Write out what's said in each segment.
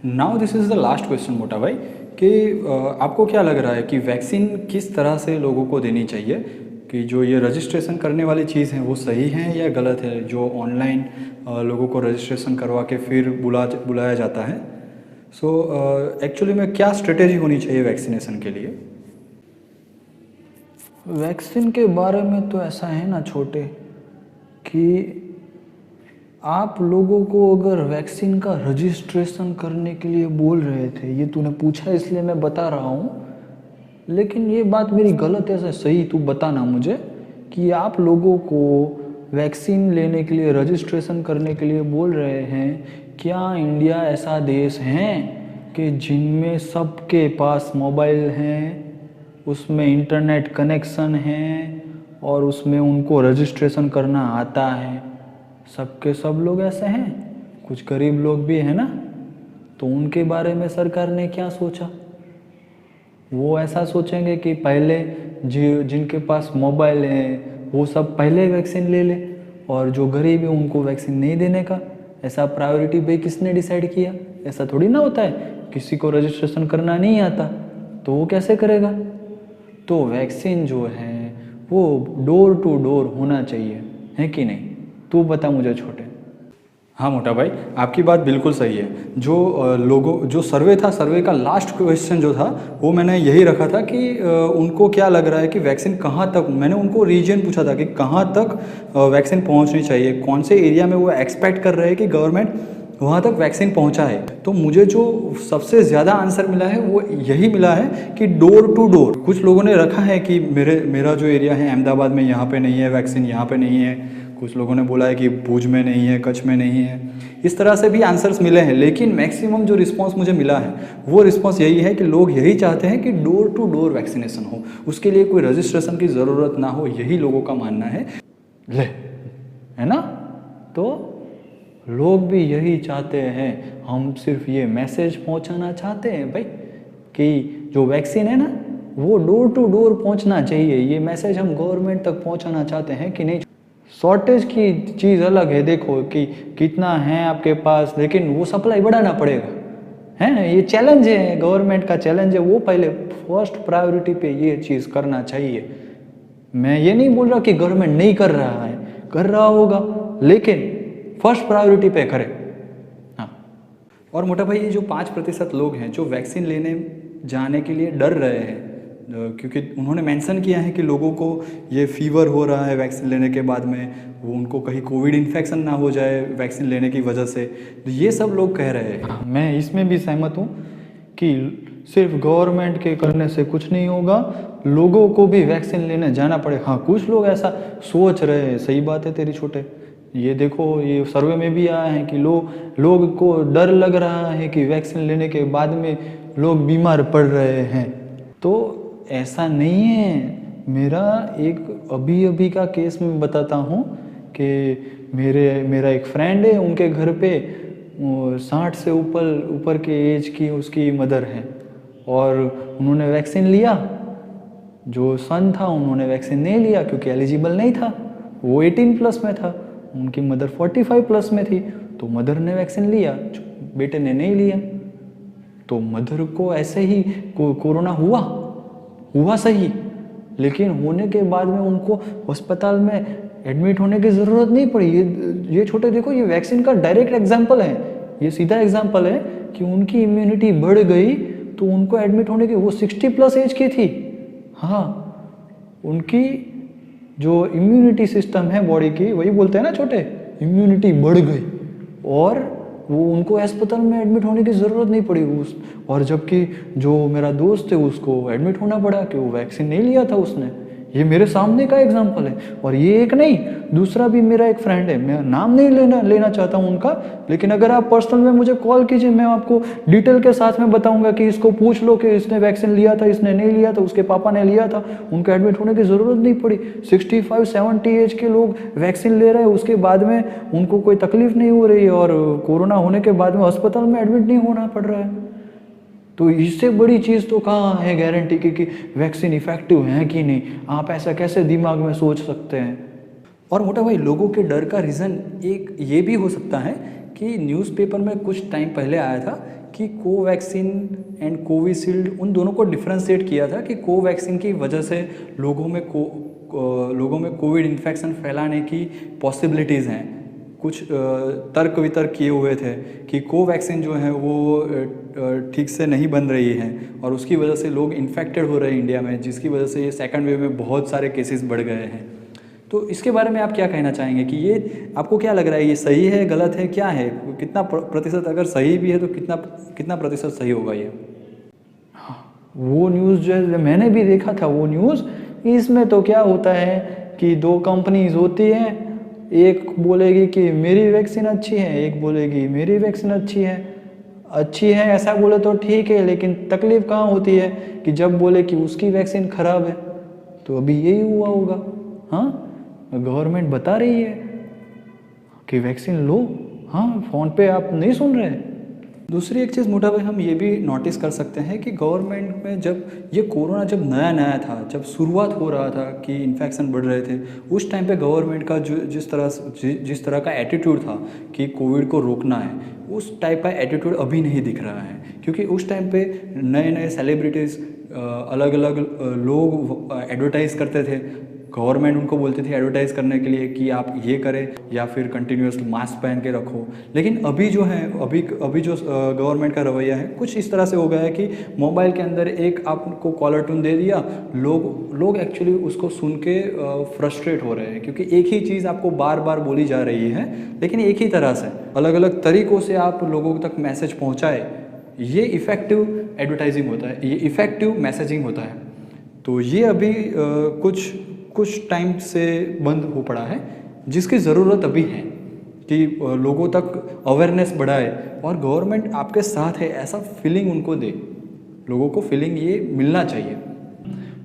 Now this is the last question मोटा भाई कि आपको क्या लग रहा है कि वैक्सीन किस तरह से लोगों को देनी चाहिए, कि जो ये रजिस्ट्रेशन करने वाली चीज़ है वो सही है या गलत है, जो ऑनलाइन लोगों को रजिस्ट्रेशन करवा के फिर बुलाया जाता है। सो एक्चुअली में क्या स्ट्रेटेजी होनी चाहिए वैक्सीनेशन के लिए? वैक्सीन के बारे में तो ऐसा है ना छोटे, कि आप लोगों को अगर वैक्सीन का रजिस्ट्रेशन करने के लिए बोल रहे थे, ये तूने पूछा इसलिए मैं बता रहा हूँ, लेकिन ये बात मेरी गलत है ऐसा सही तू बताना मुझे, कि आप लोगों को वैक्सीन लेने के लिए रजिस्ट्रेशन करने के लिए बोल रहे हैं। क्या इंडिया ऐसा देश है कि जिनमें सबके पास मोबाइल हैं, उसमें इंटरनेट कनेक्शन है और उसमें उनको रजिस्ट्रेशन करना आता है? सबके सब लोग ऐसे हैं? कुछ गरीब लोग भी हैं ना, तो उनके बारे में सरकार ने क्या सोचा? वो ऐसा सोचेंगे कि पहले जिनके पास मोबाइल है वो सब पहले वैक्सीन ले ले, और जो गरीब है उनको वैक्सीन नहीं देने का। ऐसा प्रायोरिटी पे किसने डिसाइड किया? ऐसा थोड़ी ना होता है, किसी को रजिस्ट्रेशन करना नहीं आता तो वो कैसे करेगा? तो वैक्सीन जो है वो डोर टू डोर होना चाहिए, है कि नहीं? तू बता मुझे छोटे। हाँ मोटा भाई, आपकी बात बिल्कुल सही है। जो सर्वे था, सर्वे का लास्ट क्वेश्चन जो था वो मैंने यही रखा था कि उनको क्या लग रहा है कि वैक्सीन कहाँ तक, मैंने उनको रीजन पूछा था कि कहाँ तक वैक्सीन पहुँचनी चाहिए, कौन से एरिया में वो एक्सपेक्ट कर रहे हैं कि गवर्नमेंट वहाँ तक वैक्सीन पहुँचाए। तो मुझे जो सबसे ज़्यादा आंसर मिला है वो यही मिला है कि डोर टू डोर। कुछ लोगों ने रखा है कि मेरा जो एरिया है अहमदाबाद में, यहाँ पे नहीं है वैक्सीन, यहाँ पे नहीं है। कुछ लोगों ने बोला है कि भुज में नहीं है, कच्छ में नहीं है। इस तरह से भी आंसर्स मिले हैं, लेकिन मैक्सिमम जो रिस्पांस मुझे मिला है वो रिस्पांस यही है कि लोग यही चाहते हैं कि डोर टू डोर वैक्सीनेशन हो, उसके लिए कोई रजिस्ट्रेशन की ज़रूरत ना हो, यही लोगों का मानना है। ले, है ना? तो लोग भी यही चाहते हैं। हम सिर्फ ये मैसेज पहुंचाना चाहते हैं भाई, कि जो वैक्सीन है ना वो डोर टू डोर पहुंचना चाहिए। ये मैसेज हम गवर्नमेंट तक पहुंचाना चाहते हैं कि नहीं। शॉर्टेज की चीज़ अलग है, देखो कि कितना है आपके पास, लेकिन वो सप्लाई बढ़ाना पड़ेगा, है। ये चैलेंज है, गवर्नमेंट का चैलेंज है। वो पहले फर्स्ट प्रायोरिटी पे ये चीज़ करना चाहिए। मैं ये नहीं बोल रहा कि गवर्नमेंट नहीं कर रहा है, कर रहा होगा, लेकिन फर्स्ट प्रायोरिटी पे करे। हाँ। और मोटा भाई, ये जो 5% लोग हैं जो वैक्सीन लेने जाने के लिए डर रहे हैं, क्योंकि उन्होंने मेंशन किया है कि लोगों को ये फीवर हो रहा है वैक्सीन लेने के बाद में, वो उनको कहीं कोविड इन्फेक्शन ना हो जाए वैक्सीन लेने की वजह से, तो ये सब लोग कह रहे हैं। मैं इसमें भी सहमत हूँ कि सिर्फ गवर्नमेंट के करने से कुछ नहीं होगा, लोगों को भी वैक्सीन लेने जाना पड़ेगा। हाँ, कुछ लोग ऐसा सोच रहे हैं, सही बात है तेरी छोटे। ये देखो, ये सर्वे में भी आया है कि लोग को डर लग रहा है कि वैक्सीन लेने के बाद में लोग बीमार पड़ रहे हैं। तो ऐसा नहीं है। मेरा एक अभी का केस मैं बताता हूँ कि मेरा एक फ्रेंड है, उनके घर पे 60 से ऊपर के एज की उसकी मदर है, और उन्होंने वैक्सीन लिया। जो सन था उन्होंने वैक्सीन नहीं लिया क्योंकि एलिजिबल नहीं था, वो 18 प्लस में था। उनकी मदर 45 प्लस में थी, तो मदर ने वैक्सीन लिया, बेटे ने नहीं लिया। तो मदर को ऐसे ही कोरोना हुआ सही, लेकिन होने के बाद में उनको अस्पताल में एडमिट होने की ज़रूरत नहीं पड़ी। ये छोटे देखो, ये वैक्सीन का डायरेक्ट एग्जाम्पल है, ये सीधा एग्जाम्पल है कि उनकी इम्यूनिटी बढ़ गई तो उनको एडमिट होने की, वो 60 प्लस एज की थी। हाँ, उनकी जो इम्यूनिटी सिस्टम है बॉडी की, वही बोलते हैं ना छोटे, इम्यूनिटी बढ़ गई और वो उनको अस्पताल में एडमिट होने की ज़रूरत नहीं पड़ी। और जबकि जो मेरा दोस्त है उसको एडमिट होना पड़ा कि वो वैक्सीन नहीं लिया था उसने। ये मेरे सामने का एग्जाम्पल है। और ये एक नहीं, दूसरा भी मेरा एक फ्रेंड है, मैं नाम नहीं लेना चाहता हूँ उनका, लेकिन अगर आप पर्सनल में मुझे कॉल कीजिए, मैं आपको डिटेल के साथ में बताऊंगा कि इसको पूछ लो कि इसने वैक्सीन लिया था, इसने नहीं लिया था, उसके पापा ने लिया था, उनको एडमिट होने की ज़रूरत नहीं पड़ी। 65-70 एज के लोग वैक्सीन ले रहे हैं, उसके बाद में उनको कोई तकलीफ नहीं हो रही है, और कोरोना होने के बाद में अस्पताल में एडमिट नहीं होना पड़ रहा है। तो इससे बड़ी चीज़ तो कहाँ है गारंटी कि वैक्सीन इफेक्टिव है कि नहीं? आप ऐसा कैसे दिमाग में सोच सकते हैं? और मोटा भाई, लोगों के डर का रीज़न एक ये भी हो सकता है कि न्यूज़पेपर में कुछ टाइम पहले आया था कि कोवैक्सीन एंड कोविशील्ड उन दोनों को डिफ्रेंशिएट किया था कि कोवैक्सीन की वजह से लोगों में कोविड इन्फेक्शन फैलाने की पॉसिबिलिटीज़ हैं। कुछ तर्क वितर्क किए हुए थे कि कोवैक्सीन जो है वो ठीक से नहीं बन रही है और उसकी वजह से लोग इन्फेक्टेड हो रहे हैं इंडिया में, जिसकी वजह से ये सेकंड वेव में बहुत सारे केसेस बढ़ गए हैं। तो इसके बारे में आप क्या कहना चाहेंगे कि ये आपको क्या लग रहा है, ये सही है, गलत है, क्या है, कितना प्रतिशत, अगर सही भी है तो कितना प्रतिशत सही होगा ये? वो न्यूज़ जो है मैंने भी देखा था वो न्यूज़। इसमें तो क्या होता है कि दो कंपनीज होती हैं, एक बोलेगी कि मेरी वैक्सीन अच्छी है, एक बोलेगी मेरी वैक्सीन अच्छी है ऐसा बोले तो ठीक है, लेकिन तकलीफ कहाँ होती है कि जब बोले कि उसकी वैक्सीन खराब है। तो अभी यही हुआ होगा। हाँ, गवर्नमेंट बता रही है कि वैक्सीन लो। हाँ, फ़ोन पे आप नहीं सुन रहे? दूसरी एक चीज़ मोटा भाई हम ये भी नोटिस कर सकते हैं कि गवर्नमेंट में जब ये कोरोना जब नया था, जब शुरुआत हो रहा था कि इन्फेक्शन बढ़ रहे थे, उस टाइम पे गवर्नमेंट का जो जिस तरह का एटीट्यूड था कि कोविड को रोकना है, उस टाइप का एटीट्यूड अभी नहीं दिख रहा है। क्योंकि उस टाइम पे नए सेलिब्रिटीज़ अलग अलग लोग एडवर्टाइज़ करते थे, गवर्नमेंट उनको बोलती थी एडवर्टाइज़ करने के लिए कि आप ये करें या फिर कंटिन्यूस मास्क पहन के रखो। लेकिन अभी जो है अभी जो गवर्नमेंट का रवैया है कुछ इस तरह से हो गया है कि मोबाइल के अंदर एक आपको कॉलर ट्यून दे दिया, लोग एक्चुअली उसको सुन के फ्रस्ट्रेट हो रहे हैं, क्योंकि एक ही चीज़ आपको बार बार बोली जा रही है, लेकिन एक ही तरह से अलग अलग तरीक़ों से आप लोगों तक मैसेज पहुँचाए। ये इफ़ेक्टिव एडवर्टाइजिंग होता है, ये इफ़ेक्टिव मैसेजिंग होता है। तो ये अभी कुछ टाइम से बंद हो पड़ा है, जिसकी ज़रूरत अभी है कि लोगों तक अवेयरनेस बढ़ाए और गवर्नमेंट आपके साथ है ऐसा फीलिंग उनको दे, लोगों को फीलिंग ये मिलना चाहिए।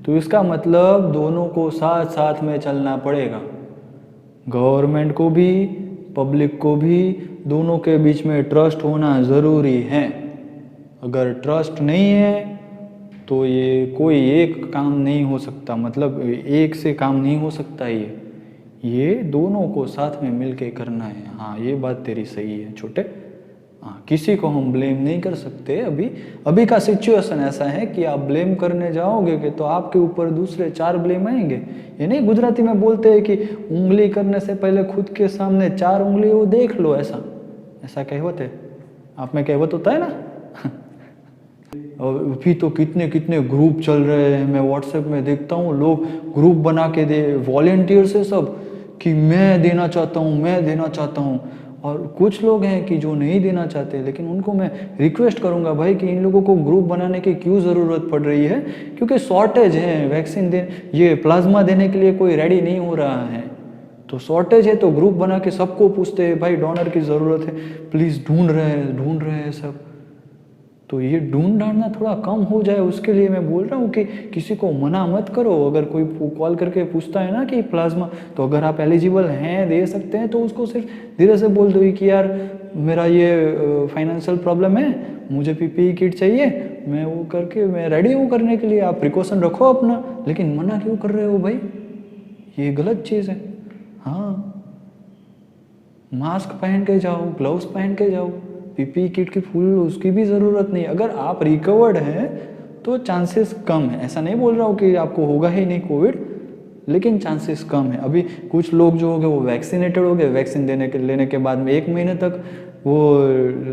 तो इसका मतलब दोनों को साथ साथ में चलना पड़ेगा, गवर्नमेंट को भी पब्लिक को भी, दोनों के बीच में ट्रस्ट होना ज़रूरी है। अगर ट्रस्ट नहीं है तो ये कोई एक काम नहीं हो सकता, मतलब एक से काम नहीं हो सकता। ये दोनों को साथ में मिलके करना है। हाँ, ये बात तेरी सही है छोटे। हाँ, किसी को हम ब्लेम नहीं कर सकते। अभी का सिचुएशन ऐसा है कि आप ब्लेम करने जाओगे कि तो आपके ऊपर दूसरे 4 ब्लेम आएंगे। ये नहीं गुजराती में बोलते हैं कि उंगली करने से पहले खुद के सामने 4 उंगली वो देख लो, ऐसा कहावत है। आप में कहावत होता है ना। और अभी तो कितने ग्रुप चल रहे हैं, मैं व्हाट्सएप में देखता हूँ लोग ग्रुप बना के दे वॉलेंटियर से सब कि मैं देना चाहता हूँ। और कुछ लोग हैं कि जो नहीं देना चाहते, लेकिन उनको मैं रिक्वेस्ट करूँगा भाई कि इन लोगों को ग्रुप बनाने की क्यों ज़रूरत पड़ रही है, क्योंकि शॉर्टेज है वैक्सीन ये प्लाज्मा देने के लिए कोई रेडी नहीं हो रहा है, तो शॉर्टेज है। तो ग्रुप बना के सबको पूछते हैं भाई डोनर की ज़रूरत है, प्लीज़ ढूंढ रहे हैं सब। तो ये ढूंढ ढांढना थोड़ा कम हो जाए, उसके लिए मैं बोल रहा हूँ कि किसी को मना मत करो। अगर कोई कॉल करके पूछता है ना कि प्लाज्मा, तो अगर आप एलिजिबल हैं, दे सकते हैं, तो उसको सिर्फ धीरे से बोल दो कि यार मेरा ये फाइनेंशियल प्रॉब्लम है, मुझे पीपीई किट चाहिए, मैं रेडी हूँ करने के लिए, आप प्रिकॉशन रखो अपना। लेकिन मना क्यों कर रहे हो भाई, ये गलत चीज़ है। हाँ, मास्क पहन के जाओ, ग्लव्स पहन के जाओ, पीपीई किट की फुल उसकी भी ज़रूरत नहीं। अगर आप रिकवर्ड हैं तो चांसेस कम है, ऐसा नहीं बोल रहा हूँ कि आपको होगा ही नहीं कोविड, लेकिन चांसेस कम है। अभी कुछ लोग जो हो गए वो वैक्सीनेटेड हो गए, वैक्सीन लेने के बाद में 1 महीने तक वो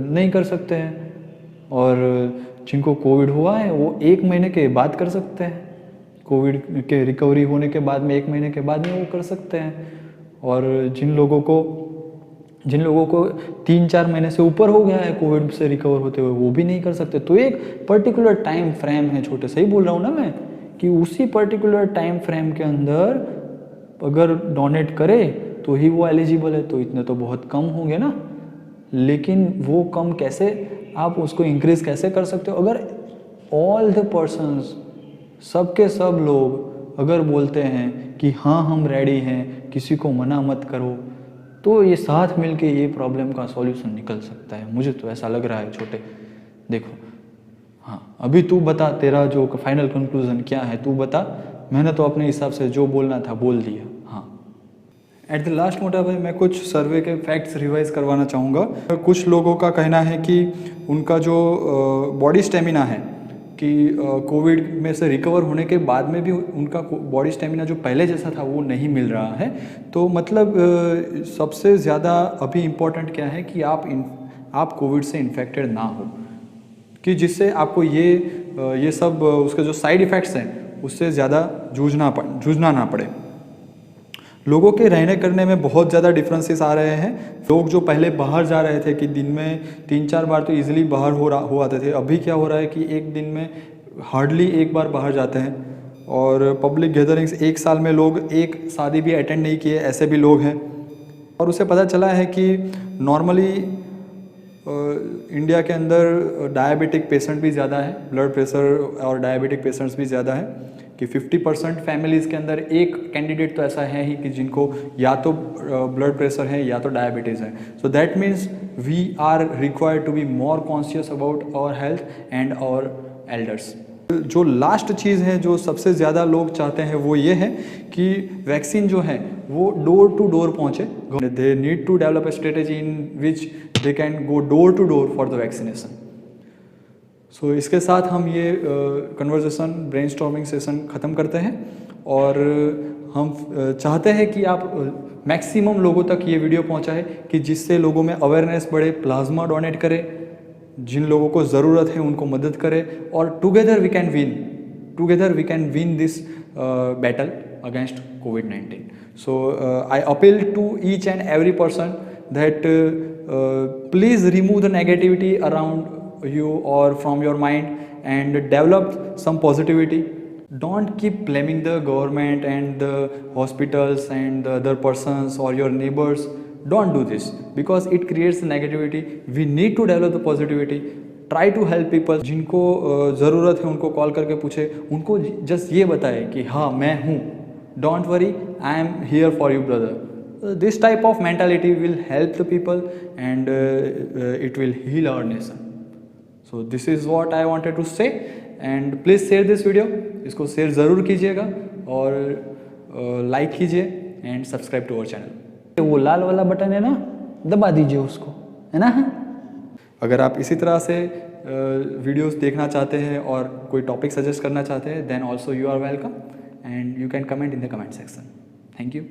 नहीं कर सकते हैं, और जिनको कोविड हुआ है वो 1 महीने के बाद कर सकते हैं, कोविड के रिकवरी होने के बाद में 1 महीने के बाद में वो कर सकते हैं। और जिन लोगों को 3-4 महीने से ऊपर हो गया है कोविड से रिकवर होते हुए, वो भी नहीं कर सकते। तो एक पर्टिकुलर टाइम फ्रेम है छोटे, सही बोल रहा हूँ ना मैं, कि उसी पर्टिकुलर टाइम फ्रेम के अंदर अगर डोनेट करे तो ही वो एलिजिबल है। तो इतने तो बहुत कम होंगे ना, लेकिन वो कम कैसे, आप उसको इंक्रीज कैसे कर सकते हो? अगर ऑल द पर्सन्स, सबके सब लोग अगर बोलते हैं कि हाँ हम रेडी हैं, किसी को मना मत करो, तो ये साथ मिलके ये प्रॉब्लम का सॉल्यूशन निकल सकता है। मुझे तो ऐसा लग रहा है छोटे। देखो, हाँ, अभी तू बता, तेरा जो फाइनल कंक्लूजन क्या है, तू बता। मैंने तो अपने हिसाब से जो बोलना था बोल दिया। हाँ, एट द लास्ट मोटा भाई मैं कुछ सर्वे के फैक्ट्स रिवाइज करवाना चाहूँगा। कुछ लोगों का कहना है कि उनका जो बॉडी स्टेमिना है कि कोविड में से रिकवर होने के बाद में भी उनका बॉडी स्टेमिना जो पहले जैसा था वो नहीं मिल रहा है। तो मतलब सबसे ज़्यादा अभी इम्पोर्टेंट क्या है कि आप कोविड से इन्फेक्टेड ना हो, कि जिससे आपको ये सब उसके जो साइड इफ़ेक्ट्स हैं उससे ज़्यादा जूझना ना पड़े। लोगों के रहने करने में बहुत ज़्यादा डिफरेंसेस आ रहे हैं। लोग जो पहले बाहर जा रहे थे कि दिन में 3-4 बार तो इजीली बाहर हो आते थे, अभी क्या हो रहा है कि एक दिन में हार्डली एक बार बाहर जाते हैं। और पब्लिक गैदरिंग्स, एक साल में लोग एक शादी भी अटेंड नहीं किए, ऐसे भी लोग हैं। और उसे पता चला है कि नॉर्मली इंडिया के अंदर डायबिटिक पेशेंट भी ज़्यादा है, ब्लड प्रेशर और डायबिटिक पेशेंट्स भी ज़्यादा है, कि 50% फैमिलीज़ के अंदर एक कैंडिडेट तो ऐसा है ही कि जिनको या तो ब्लड प्रेशर है या तो डायबिटीज़ है। So that means we are required to be more conscious about our health and our elders. जो लास्ट चीज़ है जो सबसे ज़्यादा लोग चाहते हैं वो ये है कि वैक्सीन जो है वो डोर टू डोर पहुँचे। They need to develop a strategy in which they can go door to door for the vaccination. सो इसके साथ हम ये कन्वर्सेशन ब्रेनस्टॉर्मिंग सेशन ख़त्म करते हैं और हम चाहते हैं कि आप मैक्सिमम लोगों तक ये वीडियो पहुंचाएं कि जिससे लोगों में अवेयरनेस बढ़े, प्लाज्मा डोनेट करें, जिन लोगों को ज़रूरत है उनको मदद करें और together we can win this battle against COVID-19. So I appeal to each and every person that please remove the negativity around you or from your mind and develop some positivity. Don't keep blaming the government and the hospitals and the other persons or your neighbors. Don't do this because it creates negativity. We need to develop the positivity. Try to help people. जिनको ज़रूरत है उनको call करके पूछे, उनको just ये बताए कि हाँ मैं हूँ, don't worry, I am here for you brother. This type of mentality will help the people and it will heal our nation. So this is what I wanted to say and please share this video. इसको share ज़रूर कीजिएगा और like कीजिए and subscribe to our channel. वो लाल वाला button है ना, दबा दीजिए उसको, है ना। अगर आप इसी तरह से वीडियोस देखना चाहते हैं और कोई टॉपिक सजेस्ट करना चाहते हैं then also you are welcome and you can comment in the comment section. Thank you.